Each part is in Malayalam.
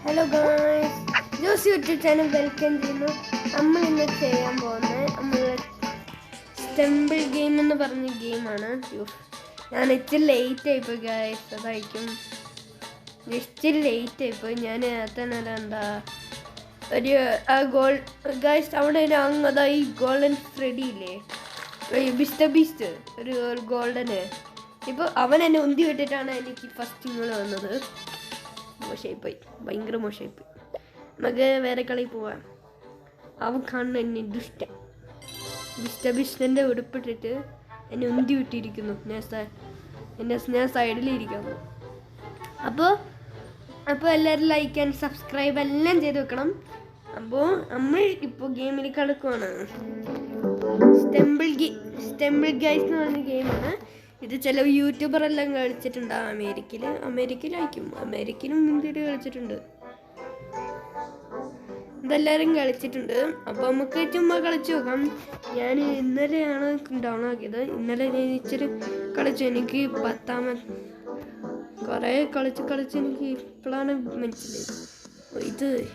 Hello guys, Jose YouTube channel welcome ചെയ്യുന്നു. നമ്മൾ ഇന്ന് ചെയ്യാൻ പോകുന്നത് നമ്മൾ സ്റ്റംബിൾ ഗെയിം എന്ന് പറഞ്ഞ ഗെയിമാണ്. ഞാൻ ഇച്ചിരി ലേറ്റ് ആയിപ്പോയി ഗായ്സ്, അതായിരിക്കും ഇച്ചിരി ലേറ്റ് ആയിപ്പോയി. ഞാൻ തന്നെ എന്താ ഒരു ഗായ്സ് അവിടെ അങ്ങതാ ഈ ഗോൾഡൻ ഫ്രെഡി ഇല്ലേ, ബീസ്റ്റ് ഒരു ഗോൾഡന്. ഇപ്പോൾ അവൻ എന്നെ ഉന്തി വിട്ടിട്ടാണ് എനിക്ക് ഫസ്റ്റ് ഇങ്ങനെ വന്നത്. മോശമായിപ്പോയി, ഭയങ്കര മോശമായിപ്പോയി. നമുക്ക് വേറെ കളി പോവാം. അവൻ കാണുന്ന എന്നെ ബിസ്റ്റൻ്റെ ഉടുപ്പിട്ടിട്ട് എന്നെ ഉന്തി വിട്ടിരിക്കുന്നു. ഞാൻ സൈഡിലിരിക്കുന്നു. അപ്പോൾ എല്ലാവരും ലൈക്ക് ആൻഡ് സബ്സ്ക്രൈബ് എല്ലാം ചെയ്ത് വെക്കണം. അപ്പോൾ നമ്മൾ ഇപ്പോൾ ഗെയിമിൽ കളിക്കുവാണ്. സ്റ്റംബിൾ ഗൈസ് എന്ന് പറഞ്ഞ ഗെയിമാണ്. ഇത് ചില യൂട്യൂബറെല്ലാം കളിച്ചിട്ടുണ്ട്. അമേരിക്കയിലായിരിക്കും, അമേരിക്കയിലും ഇന്ത്യയിൽ കളിച്ചിട്ടുണ്ട്. ഇതെല്ലാവരും കളിച്ചിട്ടുണ്ട്. അപ്പോൾ നമുക്ക് ചുമ്മാ കളിച്ചു നോക്കാം. ഞാൻ ഇന്നലെയാണ് ഡൗൺ ആക്കിയത്. ഇന്നലെ ഞാൻ ഇച്ചിരി കളിച്ചു. എനിക്ക് കുറേ കളിച്ച് എനിക്ക് ഇപ്പോഴാണ് മനസ്സിലായത്.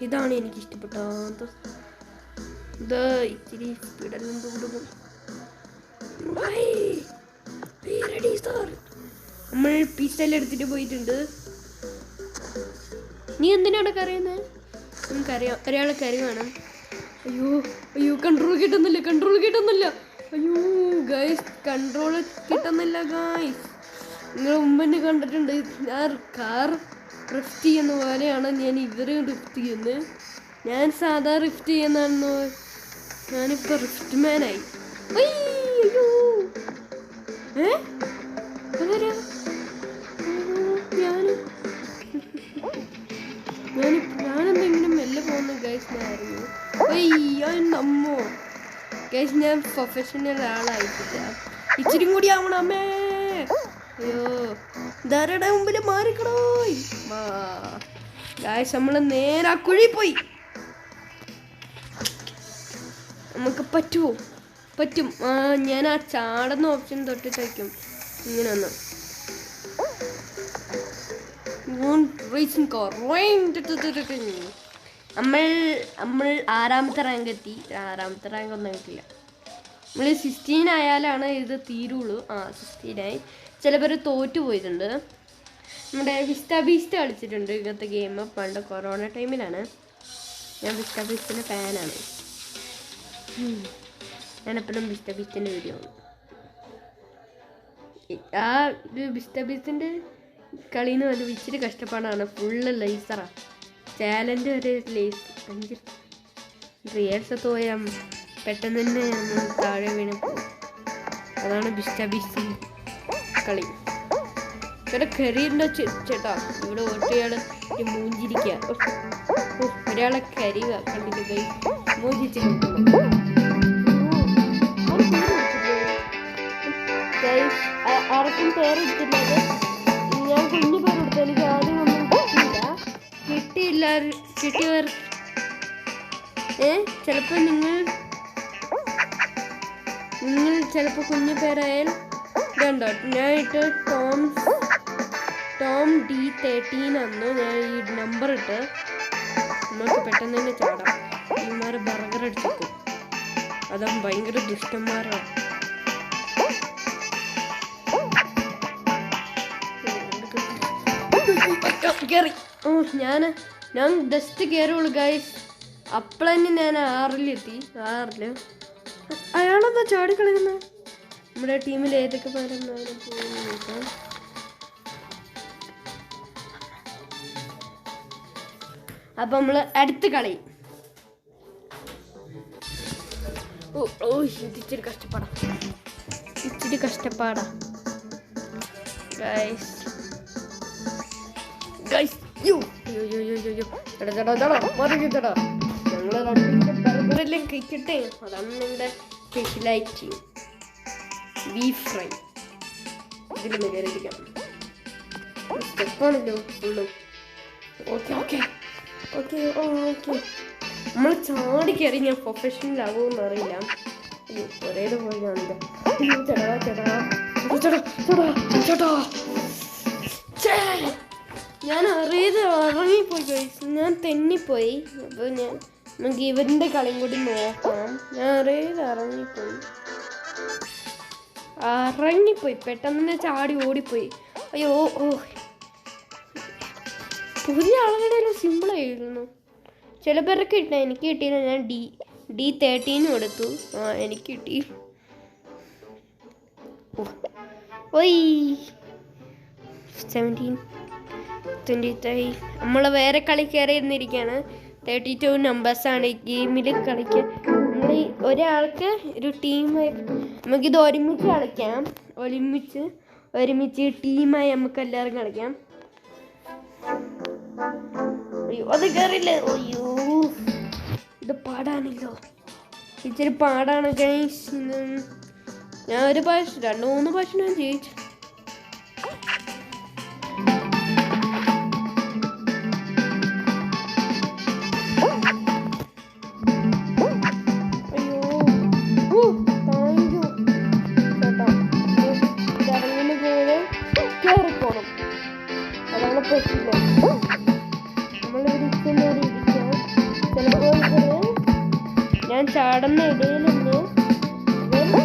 ഇതാണ് എനിക്ക് ഇഷ്ടപ്പെട്ടത്. ഇത് ഇച്ചിരി സ്പീഡെല്ലാം കൊടുക്കും. നമ്മൾ പിസ്സെല്ലാം എടുത്തിട്ട് പോയിട്ടുണ്ട്. നീ എന്തിനാണ് കരയുന്നത്? നമുക്കറിയാം, ഒരാളെ കരി വേണം. അയ്യോ കൺട്രോൾ കിട്ടുന്നില്ല. അയ്യോ ഗൈസ്, കൺട്രോൾ കിട്ടുന്നില്ല ഗൈസ്. നിങ്ങൾ മുമ്പ് കണ്ടിട്ടുണ്ട്, ഞാൻ കാർ ഡ്രിഫ്റ്റ് ചെയ്യുന്ന പോലെയാണ് ഞാൻ ഇവരെ ഡ്രിഫ്റ്റ് ചെയ്യുന്നത്. ഞാൻ സാധാ ഡ്രിഫ്റ്റ് ചെയ്യുന്നതാണെന്നോ, ഞാനിപ്പോൾ ഡ്രിഫ്റ്റ് മാനായി. ഞാനെന്തെങ്കിലും മെല്ലെ പോകുന്ന ഗൈസിനായിരുന്നു. നമ്മോ ഗൈസ്, ഞാൻ പ്രൊഫഷണൽ ആളായിട്ടില്ല. ഇച്ചിരി കൂടി ആവണമേ. അയ്യോ, ധാരയുടെ മുമ്പിൽ മാറിക്കണോ ഗൈസ്. നമ്മൾ നേരെ കുഴി പോയി. നമുക്ക് പറ്റും. ഞാൻ ആ ചാടുന്ന ഓപ്ഷൻ തൊട്ടിട്ട് വയ്ക്കും. ഇങ്ങനെ ഒന്ന് നമ്മൾ 6ാമത്തെ റാങ്ക് എത്തി. 6ാമത്തെ റാങ്ക് ഒന്നും കിട്ടില്ല. നമ്മൾ 16 ആയാലാണ് ഇത് തീരുള്ളൂ. 16 ആയി. ചില പേര് തോറ്റു പോയിട്ടുണ്ട്. നമ്മുടെ ബീസ്റ്റ് കളിച്ചിട്ടുണ്ട് ഇങ്ങനത്തെ ഗെയിം. പണ്ട് കൊറോണ ടൈമിലാണ്. ഞാൻ ബീസ്റ്റിൻ്റെ ഫാനാണ്. ഞാനെപ്പോഴും ബീസ്റ്റിൻ്റെ വീഡിയോ ബീസ്റ്റിൻ്റെ കളിന്ന് പറഞ്ഞാൽ ഇച്ചിരി കഷ്ടപ്പാടാണ്. ഫുള്ള് ലേസറാണ്. ചാലഞ്ച് വരെ 5 റിയേഴ്സ് പോയാൽ പെട്ടെന്ന് തന്നെ താഴെ വീണ് പോകും. അതാണ് ബീസ്റ്റ് കളി. ഇവിടെ കരിയുണ്ടോ ചേട്ടാ? ഇവിടെ ഒറ്റയാള് മൂഞ്ചിരിക്കുക. ഒരാളെ കരിക കണ്ടിട്ട് പോയി മൂഞ്ചിച്ചിട്ടുണ്ട്. ആർക്കും പേരെടുത്തില്ലത്. ഞാൻ കുഞ്ഞു പേരെടുത്തു. എനിക്ക് ആദ്യം ഒന്നും കിട്ടിയില്ല. കിട്ടിയവർ ചിലപ്പോൾ നിങ്ങൾ ചിലപ്പോൾ കുഞ്ഞു പേരായാൽ ഇതുണ്ടോ. ഞാൻ ഇട്ട് ടോം D13 അന്ന് ഞാൻ ഈ നമ്പർ ഇട്ട് നമുക്ക് പെട്ടെന്ന് തന്നെ ചാടാം. ഇമാർ ബർഗർ അടിച്ചേക്കും. അതും ഭയങ്കര ദുഷ്ടന്മാരാണ്. കയറി. ഞാൻ ജസ്റ്റ് കയറുള്ളൂ ഗൈസ്. അപ്പോഴന്നെ ഞാൻ 6ലെത്തി. 6 അയാളെന്താ ചാടിക്കളിക്കുന്നത്? നമ്മുടെ ടീമിൽ ഏതൊക്കെ പേരെന്നാലും പോയി നോക്കാം. അപ്പം നമ്മൾ അടുത്ത കളി. ഇച്ചിരി കഷ്ടപ്പാടാ ഗൈസ്. ഞങ്ങളെല്ലാം കഴിക്കട്ടെ. അതാണ് നിങ്ങളുടെ സ്പെഷ്യലായിട്ട് ബീഫ് ഫ്രൈ. ഇതിലൊന്ന് കയറിയിരിക്കാം. സ്റ്റെപ്പാണല്ലോ ഫുള്ളും. ഓക്കെ നമ്മൾ ചാടി കയറി. ഞാൻ പ്രൊഫഷണൽ ആവുമെന്ന് അറിയില്ല. ഒരേപോലെ കാണില്ല. ചേട്ടാ ഞാൻ അറിയത് ഇറങ്ങിപ്പോയി ഗൈസ്, ഞാൻ തെന്നിപ്പോയി. അപ്പോൾ നമുക്ക് ഇവരുടെ കളിയും കൂടി നോക്കാം. ഞാൻ അറിയത് ഇറങ്ങിപ്പോയി പെട്ടെന്ന് തന്നെ ചാടി ഓടിപ്പോയി. അയ്യോ ഓ, പുതിയ ആളുകളുടെ സിമ്പിളായിരുന്നു. ചില പേരൊക്കെ കിട്ടാ, എനിക്ക് കിട്ടിയില്ല. ഞാൻ D13 കൊടുത്തു. എനിക്ക് കിട്ടി. ഓയ് 17 23. നമ്മൾ വേറെ കളി കയറി ഇരുന്നിരിക്കുകയാണ്. 32 നമ്പേഴ്സാണ് ഈ ഗെയിമിൽ കളിക്കാൻ. നമ്മൾ ഒരാൾക്ക് ഒരു ടീമായി നമുക്കിത് ഒരുമിച്ച് കളിക്കാം. ഒരുമിച്ച് ടീമായി നമുക്ക് എല്ലാവരും കളിക്കാം. അയ്യോ അത് കയറില്ല. അയ്യോ ഇത് പാടാണല്ലോ, ഇച്ചിരി പാടാണ് ഗൈസ്. ഞാൻ ഒരു പ്രാവശ്യം 2-3 പ്രാവശ്യം ഞാൻ ജയിച്ചു. ഞാൻ ചാടുന്ന ഇടയിൽ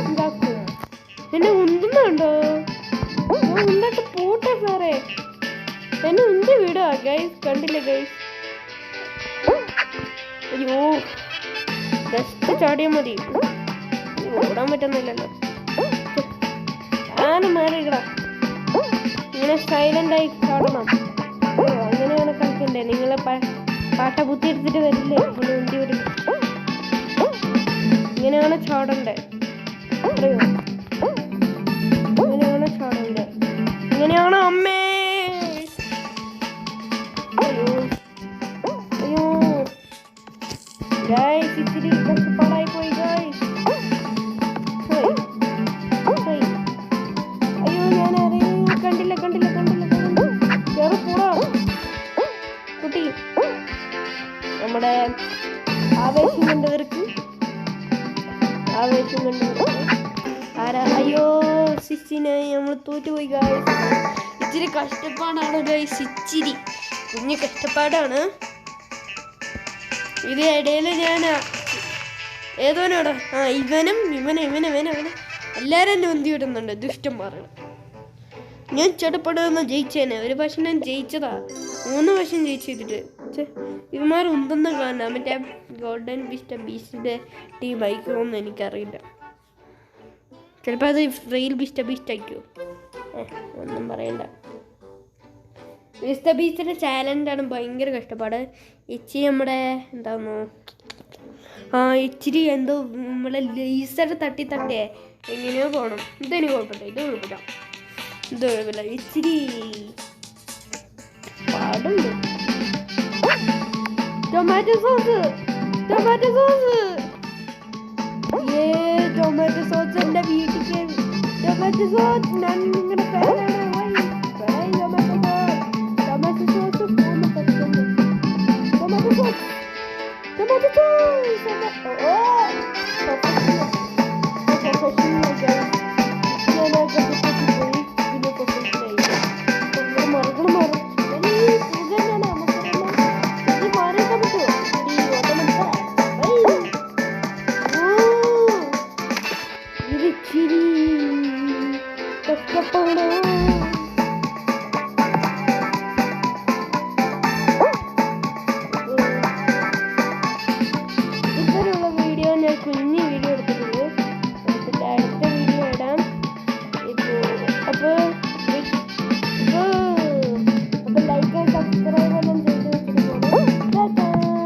ഉണ്ടാക്കും. എന്നെ ഉണ്ടുന്നുണ്ടോ? ഞാൻ ഉണ്ടായിട്ട് പോട്ടെ സാറേ, എന്നെ ഉണ്ട് വിടുക ഗൈസ്. കണ്ടില്ല ഗൈസ്? അയ്യോ ജസ്റ്റ് ചാടിയാൽ മതി, ഓടാൻ പറ്റുന്നില്ലല്ലോ. ഞാൻ മാറിയിടാ, ഇങ്ങനെ സൈലന്റ് ആയി ചാടണം. അങ്ങനെയാണ് കളിക്കണ്ടേ? നിങ്ങളെ പാട്ട ബുദ്ധി എടുത്തിട്ട് വരില്ലേ? വണ്ടി വരും. ഇങ്ങനെയാണ് ചാടണ്ടേ, അറിയോ? ഇങ്ങനെയാണ് ചാടണ്ടേ, ഇങ്ങനെയാണ്. അമ്മേ അയ്യോ അയ്യോ ഗൈസ്, ഇത്തിരി കഷ്ടപ്പാടായി പോയി ഗൈസ്. അയ്യോ ഞാൻ അറിയാം, കണ്ടില്ല കേറി പോടാ കുട്ടി. നമ്മുടെ ആവേശം കണ്ടവർക്ക് ആരാ? അയ്യോ 69 നമ്മൾ തോറ്റുപോയി ഗൈസ്. ഇച്ചിരി കഷ്ടപ്പാടാണ് ഗൈസ്, ഇച്ചിരി കുഞ്ഞു കഷ്ടപ്പാടാണ്. ഇത് ഇടയിൽ ഞാൻ ഏതോനോടാ ഇവനും എല്ലാവരും എന്നെ ഒന്തി വിടുന്നുണ്ട്, ദുഷ്ടന്മാരാണ്. ഞാൻ ചടപ്പെടുന്ന ജയിച്ചേനെ. ഒരു പക്ഷെ ഞാൻ ജയിച്ചതാ, 3 വർഷം ജയിച്ചിട്ട്. ഇവന്മാർ ഉന്തുന്ന കാണാം. മറ്റേ ഗോൾഡൻ ബീസ്റ്റിന്റെ ടീം ആയിക്കോന്ന് എനിക്കറിയില്ല. ചിലപ്പോൾ അത് റിയൽ ബീസ്റ്റ് ആയിക്കോ, ഒന്നും പറയണ്ട. ബീസ്റ്റിന്റെ ചാലഞ്ചാണ് ഭയങ്കര കഷ്ടപ്പാട്. ഇച്ചിരി നമ്മുടെ എന്താന്നോ ഇച്ചിരി എന്തോ നമ്മളെ ലേസർ തട്ടിയേ എങ്ങനെയോ പോകണം. ഇതെനിക്ക് കുഴപ്പമില്ല, ഇച്ചിരി പാടുണ്ട്. ടൊമാറ്റോ സോസ് ടൊമാറ്റോ സോസ് എൻ്റെ വീട്ടിലേക്ക്. ടൊമാറ്റോ സോസ് ഞാൻ നിങ്ങളുടെ പേരാണ്. Tomato sauce tomato sauce